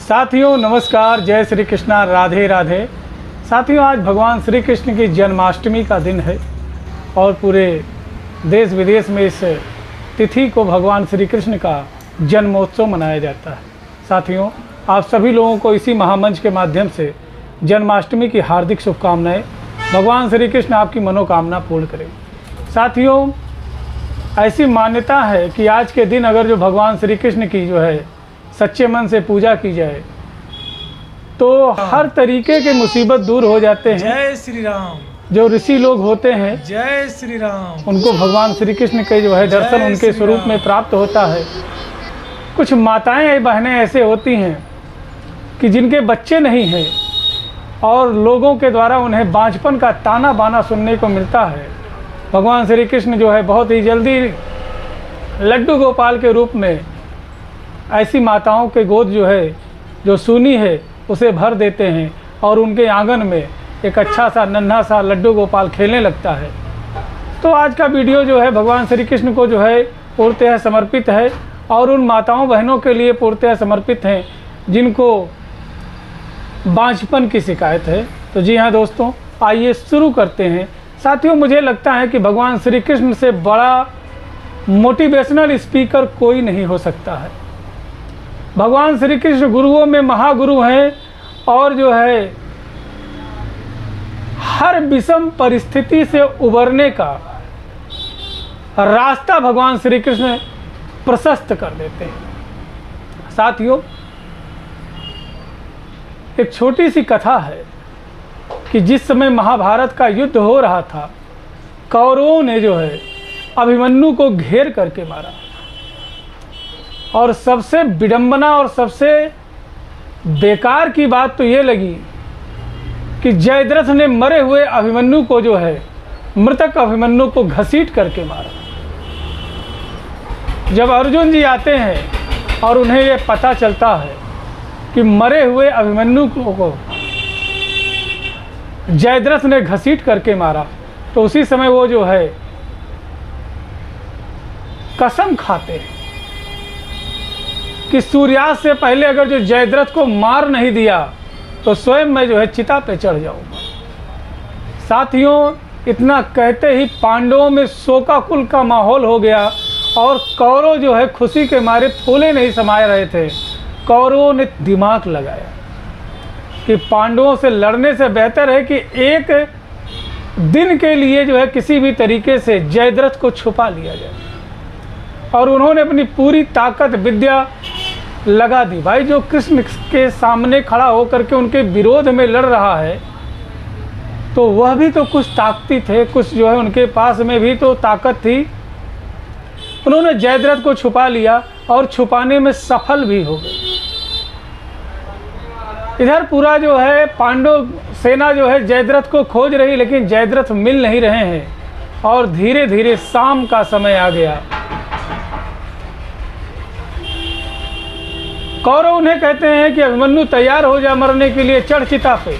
साथियों नमस्कार, जय श्री कृष्णा, राधे राधे। साथियों, आज भगवान श्री कृष्ण की जन्माष्टमी का दिन है और पूरे देश विदेश में इस तिथि को भगवान श्री कृष्ण का जन्मोत्सव मनाया जाता है। साथियों, आप सभी लोगों को इसी महामंच के माध्यम से जन्माष्टमी की हार्दिक शुभकामनाएं। भगवान श्री कृष्ण आपकी मनोकामना पूर्ण करें। साथियों, ऐसी मान्यता है कि आज के दिन अगर जो भगवान श्री कृष्ण की जो है सच्चे मन से पूजा की जाए तो हर तरीके के मुसीबत दूर हो जाते हैं। जय श्री राम। जो ऋषि लोग होते हैं, जय श्री राम, उनको भगवान श्री कृष्ण के जो है दर्शन उनके स्वरूप में प्राप्त होता है। कुछ माताएं बहनें ऐसे होती हैं कि जिनके बच्चे नहीं हैं और लोगों के द्वारा उन्हें बांझपन का ताना बाना सुनने को मिलता है। भगवान श्री कृष्ण जो है बहुत ही जल्दी लड्डू गोपाल के रूप में ऐसी माताओं के गोद जो है जो सूनी है उसे भर देते हैं और उनके आंगन में एक अच्छा सा नन्हा सा लड्डू गोपाल खेलने लगता है। तो आज का वीडियो जो है भगवान श्री कृष्ण को जो है पूर्णतः समर्पित है और उन माताओं बहनों के लिए पूर्णतः समर्पित हैं जिनको बांझपन की शिकायत है। तो जी हाँ दोस्तों, आइए शुरू करते हैं। साथियों, मुझे लगता है कि भगवान श्री कृष्ण से बड़ा मोटिवेशनल स्पीकर कोई नहीं हो सकता है। भगवान श्री कृष्ण गुरुओं में महागुरु हैं और जो है हर विषम परिस्थिति से उबरने का रास्ता भगवान श्री कृष्ण प्रशस्त कर देते हैं। साथियों, एक छोटी सी कथा है कि जिस समय महाभारत का युद्ध हो रहा था, कौरवों ने जो है अभिमन्यु को घेर करके मारा और सबसे विडंबना और सबसे बेकार की बात तो ये लगी कि जयद्रथ ने मरे हुए अभिमन्यु को जो है मृतक अभिमन्यु को घसीट करके मारा। जब अर्जुन जी आते हैं और उन्हें ये पता चलता है कि मरे हुए अभिमन्यु को जयद्रथ ने घसीट करके मारा, तो उसी समय वो जो है कसम खाते हैं कि सूर्यास्त से पहले अगर जो जयद्रथ को मार नहीं दिया तो स्वयं मैं जो है चिता पे चढ़ जाऊंगा। साथियों, इतना कहते ही पांडवों में शोकाकुल का माहौल हो गया और कौरव जो है खुशी के मारे फूले नहीं समाये रहे थे। कौरवों ने दिमाग लगाया कि पांडवों से लड़ने से बेहतर है कि एक दिन के लिए जो है किसी भी तरीके से जयद्रथ को छुपा लिया जाए, और उन्होंने अपनी पूरी ताकत विद्या लगा दी। भाई, जो कृष्ण के सामने खड़ा होकर के उनके विरोध में लड़ रहा है तो वह भी तो कुछ ताकती थे, कुछ जो है उनके पास में भी तो ताकत थी। उन्होंने जयद्रथ को छुपा लिया और छुपाने में सफल भी हो गए। इधर पूरा जो है पांडव सेना जो है जयद्रथ को खोज रही, लेकिन जयद्रथ मिल नहीं रहे हैं और धीरे धीरे शाम का समय आ गया। कौरव उन्हें कहते हैं कि अभिमन्यु तैयार हो जा मरने के लिए, चढ़ चिता पे।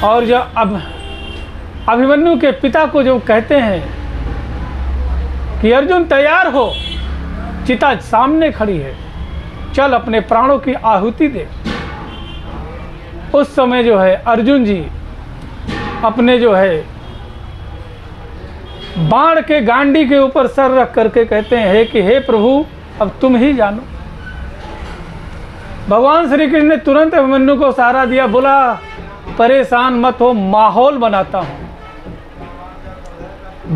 और जो अब अभिमन्यु के पिता को जो कहते हैं कि अर्जुन तैयार हो, चिता सामने खड़ी है, चल अपने प्राणों की आहुति दे। उस समय जो है अर्जुन जी अपने जो है बाण के गांडी के ऊपर सर रख करके कहते हैं कि हे प्रभु, अब तुम ही जानो। भगवान श्री कृष्ण ने तुरंत अभिमन्यु को सहारा दिया, बोला परेशान मत हो, माहौल बनाता हूँ।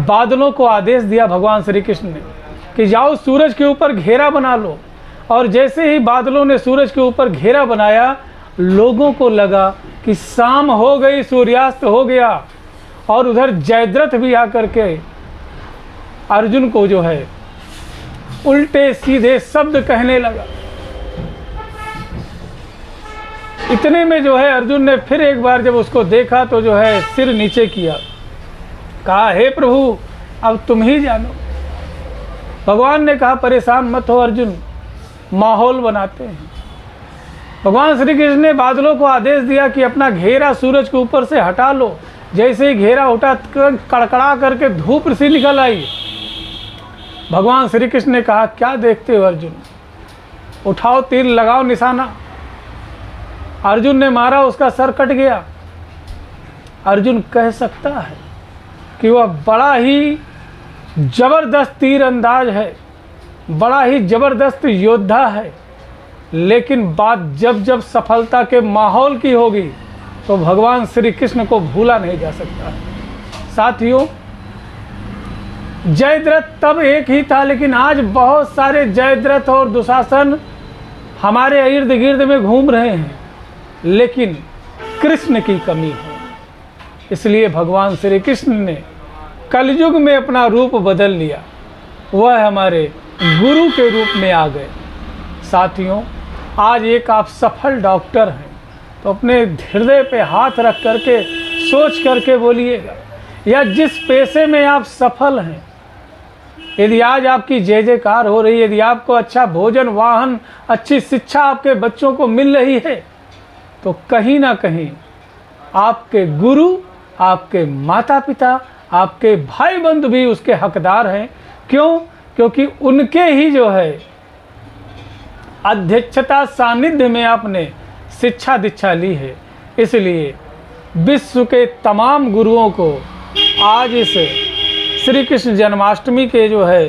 बादलों को आदेश दिया भगवान श्री कृष्ण ने कि जाओ सूरज के ऊपर घेरा बना लो। और जैसे ही बादलों ने सूरज के ऊपर घेरा बनाया, लोगों को लगा कि शाम हो गई, सूर्यास्त हो गया। और उधर जयद्रथ भी आकर के अर्जुन को जो है उल्टे सीधे शब्द कहने लगा। इतने में जो है अर्जुन ने फिर एक बार जब उसको देखा तो जो है सिर नीचे किया, कहा हे प्रभु, अब तुम ही जानो। भगवान ने कहा परेशान मत हो अर्जुन, माहौल बनाते हैं। भगवान श्री कृष्ण ने बादलों को आदेश दिया कि अपना घेरा सूरज के ऊपर से हटा लो। जैसे ही घेरा उठा, कड़कड़ा करके धूप सी निकल आई। भगवान श्री कृष्ण ने कहा क्या देखते हो अर्जुन, उठाओ तीर, लगाओ निशाना। अर्जुन ने मारा, उसका सर कट गया। अर्जुन कह सकता है कि वह बड़ा ही जबरदस्त तीर अंदाज है, बड़ा ही जबरदस्त योद्धा है, लेकिन बात जब जब सफलता के माहौल की होगी तो भगवान श्री कृष्ण को भूला नहीं जा सकता। साथियों, जयद्रथ तब एक ही था, लेकिन आज बहुत सारे जयद्रथ और दुशासन हमारे इर्द गिर्द में घूम रहे हैं, लेकिन कृष्ण की कमी है। इसलिए भगवान श्री कृष्ण ने कलयुग में अपना रूप बदल लिया, वह हमारे गुरु के रूप में आ गए। साथियों, आज एक आप सफल डॉक्टर हैं तो अपने हृदय पे हाथ रख करके सोच करके बोलिएगा, या जिस पेशे में आप सफल हैं, यदि आज आपकी जय जयकार हो रही है, यदि आपको अच्छा भोजन, वाहन, अच्छी शिक्षा आपके बच्चों को मिल रही है, तो कहीं ना कहीं आपके गुरु, आपके माता पिता, आपके भाई बंधु भी उसके हकदार हैं। क्यों? क्योंकि उनके ही जो है अध्यक्षता सानिध्य में आपने शिक्षा दीक्षा ली है। इसलिए विश्व के तमाम गुरुओं को आज इस श्री कृष्ण जन्माष्टमी के जो है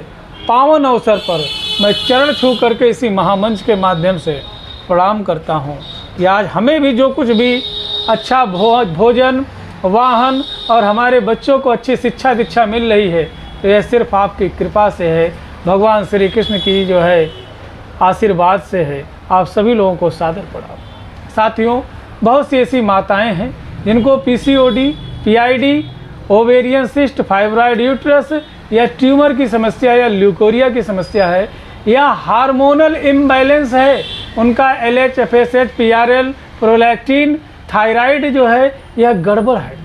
पावन अवसर पर मैं चरण छू करके इसी महामंच के माध्यम से प्रणाम करता हूँ कि आज हमें भी जो कुछ भी अच्छा भोजन, वाहन और हमारे बच्चों को अच्छी शिक्षा दीक्षा मिल रही है, तो यह सिर्फ आपकी कृपा से है, भगवान श्री कृष्ण की जो है आशीर्वाद से है। आप सभी लोगों को सादर प्रणाम। साथियों, बहुत सी ऐसी माताएं हैं जिनको PCOD, PID, ovarian cyst, fibroid uterus या ट्यूमर की समस्या या ल्यूकोरिया की समस्या है, या हार्मोनल इम्बैलेंस है, उनका LH, FSH, PRL, prolactin, thyroid जो है यह गड़बड़ है,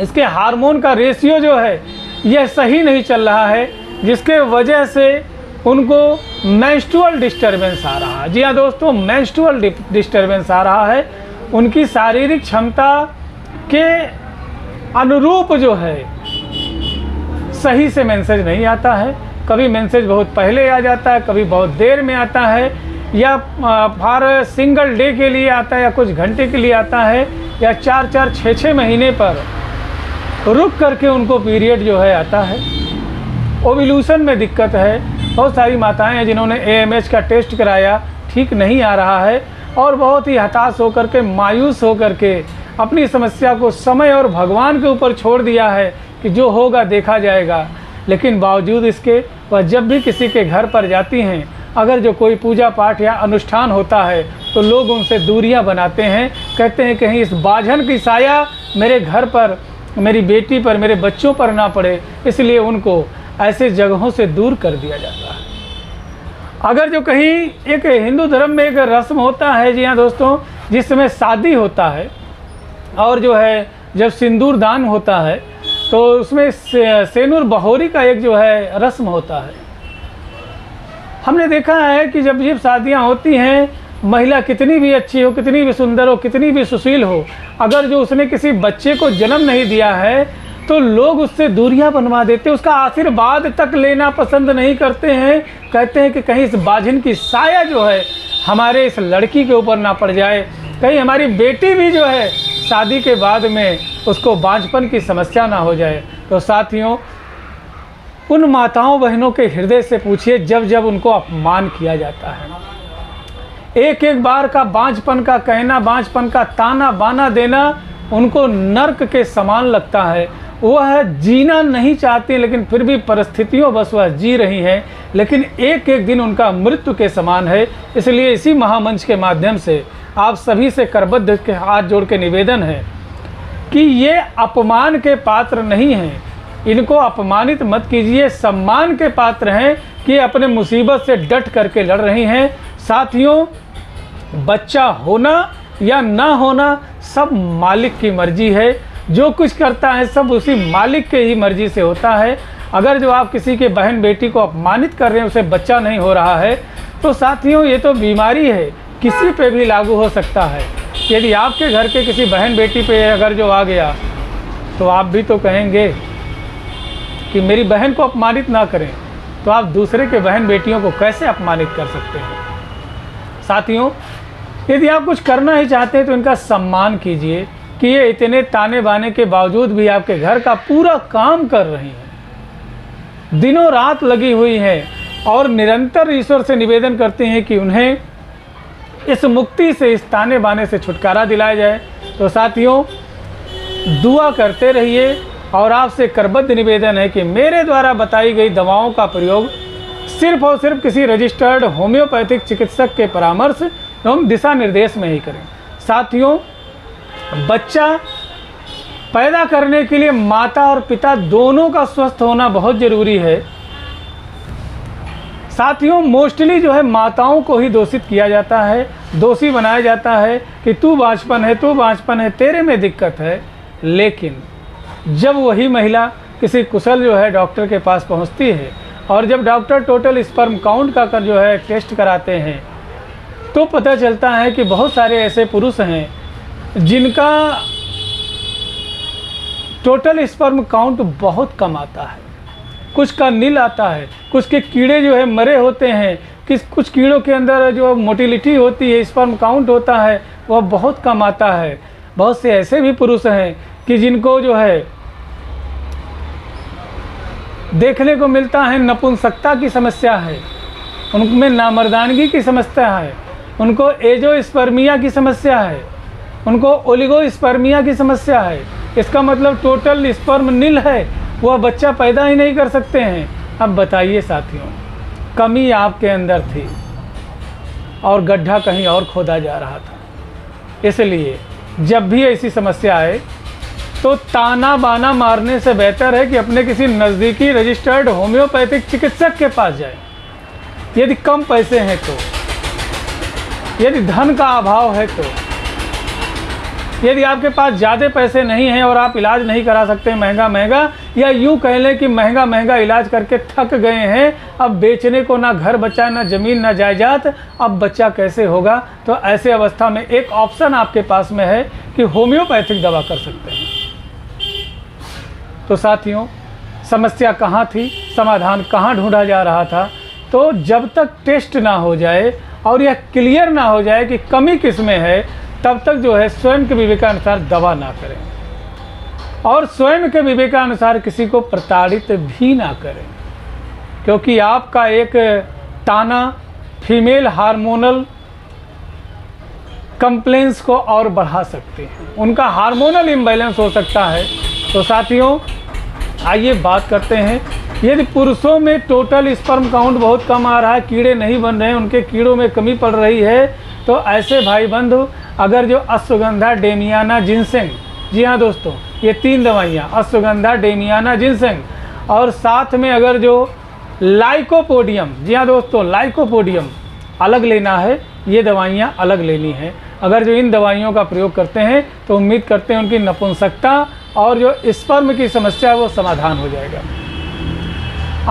इसके हार्मोन का रेशियो जो है यह सही नहीं चल रहा है, जिसके वजह से उनको मेंस्ट्रुअल डिस्टर्बेंस आ रहा है। जी हाँ दोस्तों, मेंस्ट्रुअल डिस्टर्बेंस आ रहा है। उनकी शारीरिक क्षमता के अनुरूप जो है सही से मेंसेज नहीं आता है। कभी मेंसेज बहुत पहले आ जाता है, कभी बहुत देर में आता है, या हर सिंगल डे के लिए आता है, या कुछ घंटे के लिए आता है, या 4-4, 6-6 महीने पर रुक करके उनको पीरियड जो है आता है। ओव्यूलेशन में दिक्कत है। बहुत सारी माताएं हैं जिन्होंने एएमएच का टेस्ट कराया, ठीक नहीं आ रहा है, और बहुत ही हताश होकर के, मायूस होकर के अपनी समस्या को समय और भगवान के ऊपर छोड़ दिया है कि जो होगा देखा जाएगा। लेकिन बावजूद इसके वह जब भी किसी के घर पर जाती हैं, अगर जो कोई पूजा पाठ या अनुष्ठान होता है तो लोग उनसे दूरियां बनाते हैं, कहते हैं कहीं इस बाझन की साया मेरे घर पर, मेरी बेटी पर, मेरे बच्चों पर ना पड़े, इसलिए उनको ऐसे जगहों से दूर कर दिया जाता है। अगर जो कहीं एक हिंदू धर्म में एक रस्म होता है, जी हाँ दोस्तों, जिसमें शादी होता है और जो है जब सिंदूर दान होता है तो उसमें सेनुर बहोरी का एक जो है रस्म होता है। हमने देखा है कि जब ये शादियाँ होती हैं, महिला कितनी भी अच्छी हो, कितनी भी सुंदर हो, कितनी भी सुशील हो, अगर जो उसने किसी बच्चे को जन्म नहीं दिया है तो लोग उससे दूरियां बनवा देते हैं, उसका आशीर्वाद तक लेना पसंद नहीं करते हैं। कहते हैं कि कहीं इस बाझिन की साया जो है हमारे इस लड़की के ऊपर ना पड़ जाए, कहीं हमारी बेटी भी जो है शादी के बाद में उसको बांझपन की समस्या ना हो जाए। तो साथियों, उन माताओं बहनों के हृदय से पूछिए जब जब उनको अपमान किया जाता है, एक एक बार का बांझपन का कहना, बांझपन का ताना बाना देना उनको नर्क के समान लगता है। वह जीना नहीं चाहती, लेकिन फिर भी परिस्थितियों बस वह जी रही हैं, लेकिन एक एक दिन उनका मृत्यु के समान है। इसलिए इसी महामंच के माध्यम से आप सभी से करबद्ध के हाथ जोड़ के निवेदन है कि ये अपमान के पात्र नहीं हैं, इनको अपमानित मत कीजिए, सम्मान के पात्र हैं कि अपने मुसीबत से डट करके लड़ रही हैं। साथियों, बच्चा होना या ना होना सब मालिक की मर्जी है, जो कुछ करता है सब उसी मालिक के ही मर्जी से होता है। अगर जो आप किसी के बहन बेटी को अपमानित कर रहे हैं, उसे बच्चा नहीं हो रहा है, तो साथियों ये तो बीमारी है, किसी पे भी लागू हो सकता है। यदि आपके घर के किसी बहन बेटी पे अगर जो आ गया तो आप भी तो कहेंगे कि मेरी बहन को अपमानित ना करें, तो आप दूसरे के बहन बेटियों को कैसे अपमानित कर सकते हैं। साथियों, यदि आप कुछ करना ही चाहते हैं तो इनका सम्मान कीजिए कि ये इतने ताने बाने के बावजूद भी आपके घर का पूरा काम कर रही हैं, दिनों रात लगी हुई हैं और निरंतर ईश्वर से निवेदन करती हैं कि उन्हें इस मुक्ति से, इस ताने बाने से छुटकारा दिलाया जाए। तो साथियों, दुआ करते रहिए और आपसे करबद्ध निवेदन है कि मेरे द्वारा बताई गई दवाओं का प्रयोग सिर्फ और सिर्फ किसी रजिस्टर्ड होम्योपैथिक चिकित्सक के परामर्श एवं दिशा निर्देश में ही करें। साथियों, बच्चा पैदा करने के लिए माता और पिता दोनों का स्वस्थ होना बहुत ज़रूरी है। साथियों, मोस्टली जो है माताओं को ही दोषित किया जाता है, दोषी बनाया जाता है कि तू बांझपन है, तू बांझपन है, तेरे में दिक्कत है। लेकिन जब वही महिला किसी कुशल जो है डॉक्टर के पास पहुंचती है और जब डॉक्टर टोटल स्पर्म काउंट का जो है टेस्ट कराते हैं तो पता चलता है कि बहुत सारे ऐसे पुरुष हैं जिनका टोटल स्पर्म काउंट बहुत कम आता है, कुछ का नील आता है, कुछ के कीड़े जो है मरे होते हैं, कुछ कीड़ों के अंदर जो मोटिलिटी होती है, स्पर्म काउंट होता है, वह बहुत कम आता है। बहुत से ऐसे भी पुरुष हैं कि जिनको जो है देखने को मिलता है नपुंसकता की समस्या है, उनमें नामर्दानगी की समस्या है, उनको एजोस्पर्मिया की समस्या है, उनको ओलिगोस्पर्मिया की समस्या है। इसका मतलब टोटल स्पर्म नील है, वह बच्चा पैदा ही नहीं कर सकते हैं। अब बताइए साथियों, कमी आपके अंदर थी और गड्ढा कहीं और खोदा जा रहा था। इसलिए जब भी ऐसी समस्या आए तो ताना बाना मारने से बेहतर है कि अपने किसी नज़दीकी रजिस्टर्ड होम्योपैथिक चिकित्सक के पास जाए। यदि कम पैसे हैं तो, यदि धन का अभाव है तो, यदि आपके पास ज़्यादा पैसे नहीं हैं और आप इलाज नहीं करा सकते महंगा, या यूँ कह लें कि महंगा इलाज करके थक गए हैं, अब बेचने को ना घर बचा, ना ज़मीन, ना जायदाद, अब बच्चा कैसे होगा। तो ऐसे अवस्था में एक ऑप्शन आपके पास में है कि होम्योपैथिक दवा कर सकते हैं। तो साथियों, समस्या कहाँ थी, समाधान कहाँ ढूंढा जा रहा था। तो जब तक टेस्ट ना हो जाए और यह क्लियर ना हो जाए कि कमी किस में है, तब तक जो है स्वयं के विवेकानुसार दवा ना करें और स्वयं के विवेकानुसार किसी को प्रताड़ित भी ना करें, क्योंकि आपका एक ताना फीमेल हार्मोनल कंप्लेंस को और बढ़ा सकते हैं, उनका हार्मोनल इम्बैलेंस हो सकता है। तो साथियों, आइए बात करते हैं, यदि पुरुषों में टोटल स्पर्म काउंट बहुत कम आ रहा है, कीड़े नहीं बन रहे हैं, उनके कीड़ों में कमी पड़ रही है, तो ऐसे भाई बंधु अगर जो अश्वगंधा, डेमियाना, जिनसेंग, जी हाँ दोस्तों, ये 3 दवाइयाँ अश्वगंधा, डेमियाना, जिनसेंग और साथ में अगर जो लाइकोपोडियम, जी हाँ दोस्तों, लाइकोपोडियम अलग लेना है, ये दवाइयाँ अलग लेनी है। अगर जो इन दवाइयों का प्रयोग करते हैं तो उम्मीद करते हैं उनकी नपुंसकता और जो स्पर्म की समस्या है वो समाधान हो जाएगा।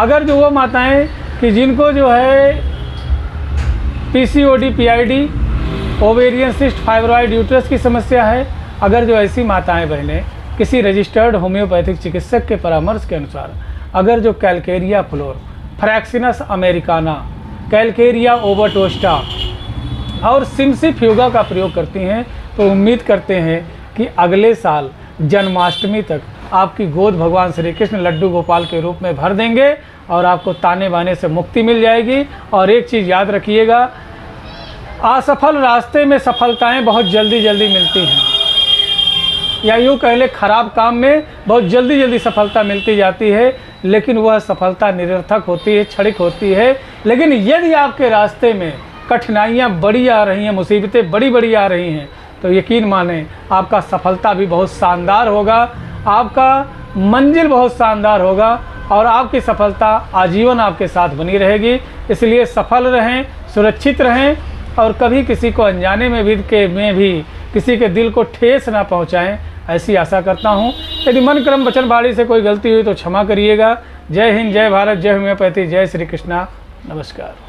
अगर जो वो माताएं कि जिनको जो है PCOD, PID, ovarian cyst, fibroid uterus की समस्या है, अगर जो ऐसी माताएं बहनें किसी रजिस्टर्ड होम्योपैथिक चिकित्सक के परामर्श के अनुसार अगर जो कैलकेरिया फ्लोर, फ्रैक्सिनस अमेरिकाना, कैलकेरिया ओबटोस्टा और सिम्सिफ्यूगा का प्रयोग करती हैं, तो उम्मीद करते हैं कि अगले साल जन्माष्टमी तक आपकी गोद भगवान श्री कृष्ण लड्डू गोपाल के रूप में भर देंगे और आपको ताने बाने से मुक्ति मिल जाएगी। और एक चीज़ याद रखिएगा, असफल रास्ते में सफलताएं बहुत जल्दी मिलती हैं, या यूँ कह ले खराब काम में बहुत जल्दी सफलता मिलती जाती है, लेकिन वह सफलता निरर्थक होती है, क्षणिक होती है। लेकिन यदि आपके रास्ते में कठिनाइयाँ बड़ी आ रही हैं, मुसीबतें बड़ी आ रही हैं, तो यकीन माने आपका सफलता भी बहुत शानदार होगा, आपका मंजिल बहुत शानदार होगा और आपकी सफलता आजीवन आपके साथ बनी रहेगी। इसलिए सफल रहें, सुरक्षित रहें और कभी किसी को अनजाने में भी किसी के दिल को ठेस ना पहुंचाएं, ऐसी आशा करता हूं। यदि मन क्रम वचन वाणी से कोई गलती हुई तो क्षमा करिएगा। जय हिंद, जय भारत, जय होम्योपैथी, जय श्री कृष्णा, नमस्कार।